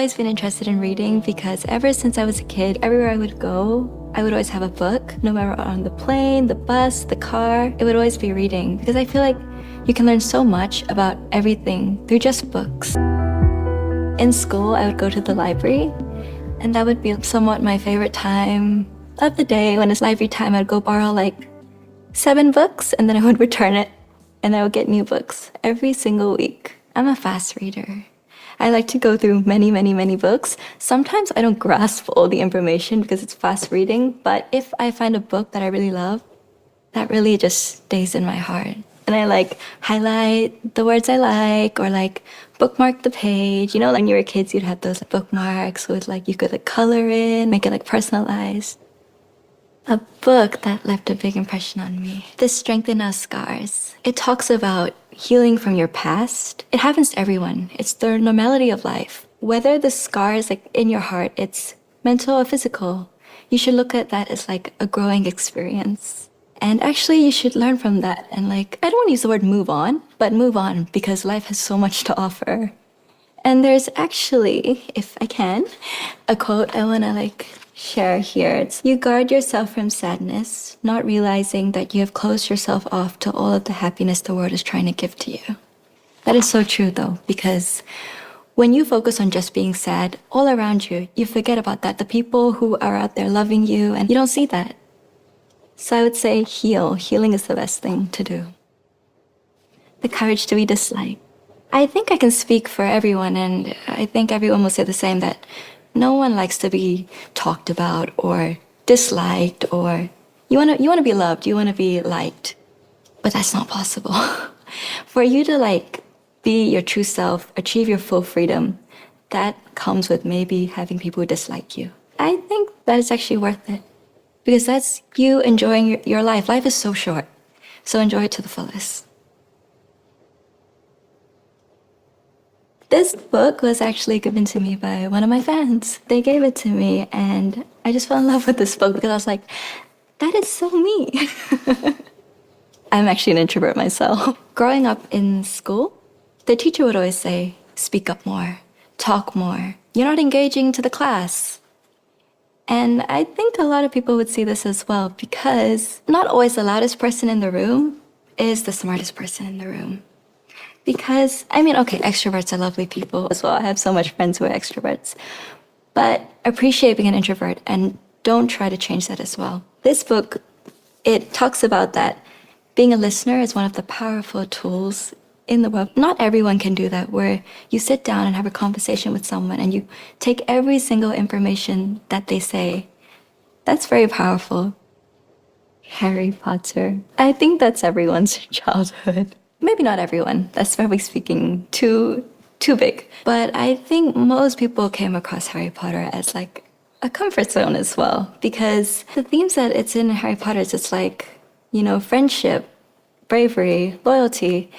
always been interested in reading because ever since I was a kid, everywhere I would go, I would always have a book. No matter on the plane, the bus, the car, it would always be reading because I feel like you can learn so much about everything through just books. In school, I would go to the library, and that would be somewhat my favorite time of the day. When it's library time, I'd go borrow like 7 books, and then I would return it, and I would get new books every single week. I'm a fast reader. I like to go through many, many, many books. Sometimes I don't grasp all the information because it's fast reading, but if I find a book that I really love, that really just stays in my heart. And I like highlight the words I like or like bookmark the page. You know, like when you were kids, you'd have those bookmarks with like you could like color in, make it like personalized. A book that left a big impression on me. The Strength in Our Scars. It talks about healing from your past. It happens to everyone. It's the normality of life. Whether the scars like in your heart, it's mental or physical, you should look at that as like a growing experience. And actually you should learn from that and like, I don't want to use the word move on, but move on because life has so much to offer. And there's actually, if I can, a quote I want to like share here. It's, you guard yourself from sadness, not realizing that you have closed yourself off to all of the happiness the world is trying to give to you. That is so true though, because when you focus on just being sad all around you, you forget about that. The people who are out there loving you, and you don't see that. So I would say heal. Healing is the best thing to do. The courage to be disliked. I think I can speak for everyone, and I think everyone will say the same, that no one likes to be talked about or disliked, or you want to be loved, you want to be liked. But that's not possible. For you to like be your true self, achieve your full freedom, that comes with maybe having people dislike you. I think that is actually worth it because that's you enjoying your life. Life is so short, so enjoy it to the fullest. This book was actually given to me by one of my fans. They gave it to me, and I just fell in love with this book because I was like, that is so me. I'm actually an introvert myself. Growing up in school, the teacher would always say, speak up more, talk more. You're not engaging to the class. And I think a lot of people would see this as well because not always the loudest person in the room is the smartest person in the room. Because, I mean, okay, extroverts are lovely people as well. I have so much friends who are extroverts. But appreciate being an introvert and don't try to change that as well. This book, it talks about that being a listener is one of the powerful tools in the world. Not everyone can do that, where you sit down and have a conversation with someone and you take every single information that they say. That's very powerful. Harry Potter. I think that's everyone's childhood. Maybe not everyone. That's probably speaking too big. But I think most people came across Harry Potter as like a comfort zone as well. Because the themes that it's in Harry Potter is it's like, you know, friendship, bravery, loyalty.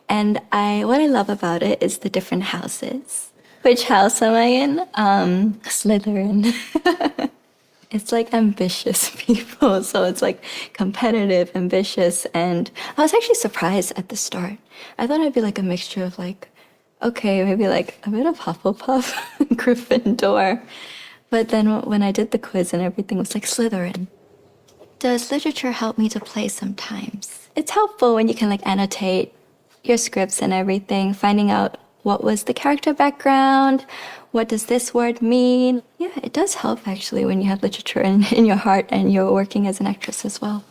And what I love about it is the different houses. Which house am I in? Slytherin. It's like ambitious people. So it's like competitive, ambitious. And I was actually surprised at the start. I thought it'd be like a mixture of like, okay, maybe like a bit of Hufflepuff, Gryffindor. But then when I did the quiz and everything was like Slytherin. Does literature help me to play sometimes? It's helpful when you can like annotate your scripts and everything, finding out what was the character background, what does this word mean? Yeah, it does help actually when you have literature in your heart and you're working as an actress as well.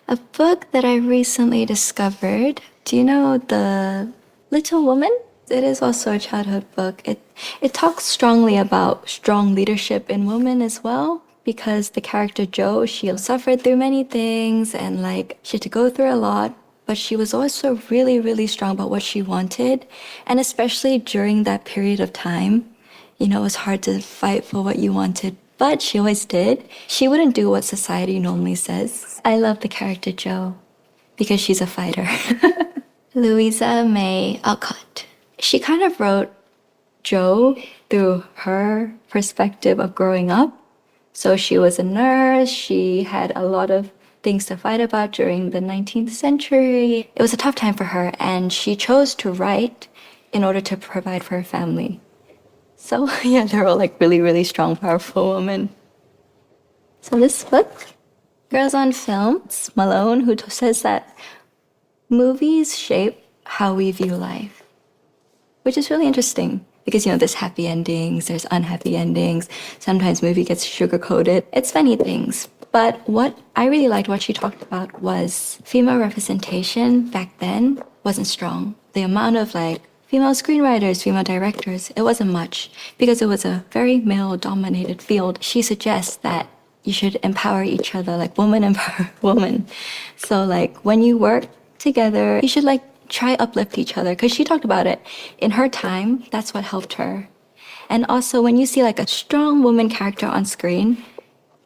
A book that I recently discovered, do you know The Little Woman? It is also a childhood book. It talks strongly about strong leadership in women as well, because the character Jo, she suffered through many things and like she had to go through a lot. But she was also really, really strong about what she wanted. And especially during that period of time, you know, it was hard to fight for what you wanted, but she always did. She wouldn't do what society normally says. I love the character Jo because she's a fighter. Louisa May Alcott. She kind of wrote Jo through her perspective of growing up. So she was a nurse. She had a lot of things to fight about during the 19th century. It was a tough time for her, and she chose to write in order to provide for her family. So yeah, they're all like really, really strong, powerful women. So this book, Girls on Film, it's Malone who says that movies shape how we view life, which is really interesting because, there's happy endings, there's unhappy endings. Sometimes movie gets sugar-coated. It's many things. But what I really liked what she talked about was female representation back then wasn't strong. The amount of female screenwriters, female directors, it wasn't much because it was a very male-dominated field. She suggests that you should empower each other, like woman empower woman. So when you work together, you should try uplift each other because she talked about it. In her time, that's what helped her. And also when you see a strong woman character on screen,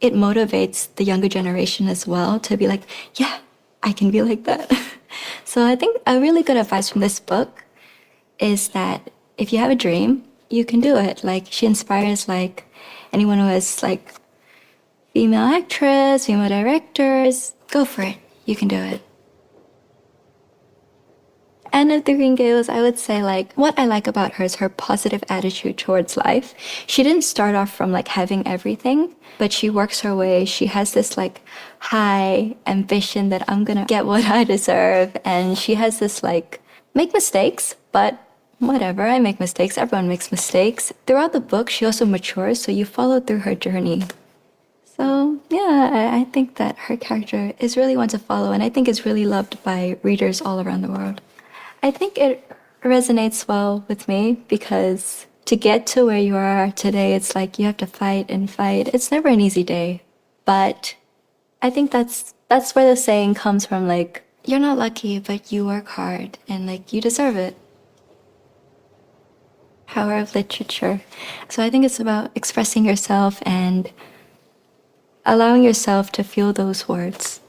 it motivates the younger generation as well to be yeah, I can be like that. So I think a really good advice from this book is that if you have a dream, you can do it. She inspires anyone who is female actress, female directors, go for it. You can do it. And of the Green Gables, I would say what I like about her is her positive attitude towards life. She didn't start off from having everything, but she works her way. She has this high ambition that I'm gonna get what I deserve. And she has this make mistakes, but whatever, I make mistakes. Everyone makes mistakes. Throughout the book, she also matures, so you follow through her journey. So yeah, I think that her character is really one to follow, and I think is really loved by readers all around the world. I think it resonates well with me because to get to where you are today, it's you have to fight and fight. It's never an easy day. But I think that's where the saying comes from, you're not lucky, but you work hard and you deserve it. Power of literature. So I think it's about expressing yourself and allowing yourself to feel those words.